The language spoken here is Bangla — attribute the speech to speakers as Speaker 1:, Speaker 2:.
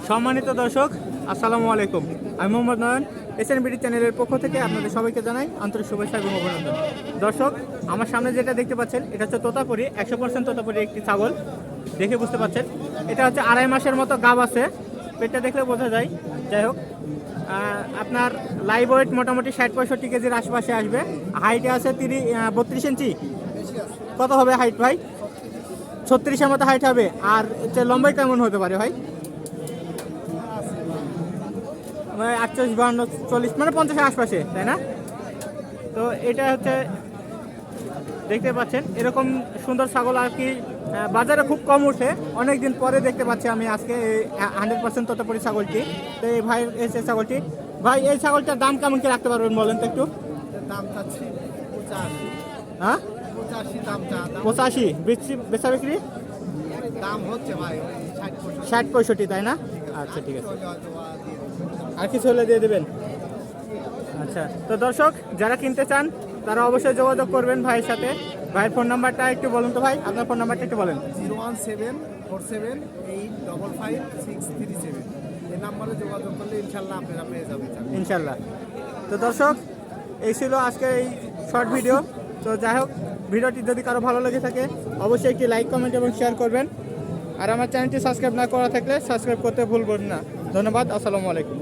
Speaker 1: সম্মানিত দর্শক, আসসালামু আলাইকুম। আমি মোহাম্মদ নয়ন, এসএনবিডি চ্যানেলের পক্ষ থেকে আপনাদের সবাইকে জানাই আন্তরিক শুভেচ্ছা এবং অভিনন্দন। দর্শক, আমার সামনে যেটা দেখতে পাচ্ছেন এটা হচ্ছে তোতাপুরি, 100% তোতাপুরি একটি ছাগল। দেখে বুঝতে পারছেন এটা হচ্ছে 2.5 মাসের মতো গাব আছে, পেটটা দেখলে বোঝা যায়। যাই হোক, আপনার লাইভ ওয়েট মোটামুটি 60-65 কেজির আশপাশে আসবে। হাইটে আছে 32 ইঞ্চি। কত হবে হাইট ভাই? 36-এর মতো হাইট হবে। আর লম্বাই কেমন হতে পারে ভাই? 48-52-40 মানে 50-এর আশপাশে, তাই না? তো এটা হচ্ছে দেখতে পাচ্ছেন এরকম সুন্দর ছাগল আর কি বাজারে খুব কম উঠে। অনেক দিন পরে দেখতে পাচ্ছি আমি আজকে 100% তোতাপুরি ছাগলটি। তো এই ভাই এসে ছাগলটি, ভাই এই ছাগলটার দাম কেমন কি রাখতে পারবেন বলেন তো একটু?
Speaker 2: দাম চাচ্ছি 85।
Speaker 1: হ্যাঁ,
Speaker 2: 85 দাম চা।
Speaker 1: 85 বেচা বিক্রি
Speaker 2: দাম হচ্ছে ভাই ওই
Speaker 1: 60-65, তাই না? আচ্ছা, ঠিক আছে।
Speaker 2: 60-65।
Speaker 1: আর কিছু হলে দিয়ে দেবেন। আচ্ছা, তো দর্শক যারা কিনতে চান তারা অবশ্যই যোগাযোগ করবেন ভাইয়ের সাথে। ভাইয়ের ফোন নাম্বারটা একটু বলুন তো ভাই, আপনার ফোন নাম্বারটা একটু বলেন।
Speaker 2: 01747855637 এই নাম্বারে যোগাযোগ করলে ইনশাল্লাহ আপনারা পেয়ে যাবেন।
Speaker 1: ইনশাল্লাহ। তো দর্শক, এই ছিল আজকে এই শর্ট ভিডিও। তো যাই হোক, ভিডিওটি যদি কারো ভালো লেগে থাকে অবশ্যই একটি লাইক, কমেন্ট এবং শেয়ার করবেন। আর আমার চ্যানেলটি সাবস্ক্রাইব না করা থাকলে সাবস্ক্রাইব করতে ভুলবেন না। ধন্যবাদ, আসসালামু আলাইকুম।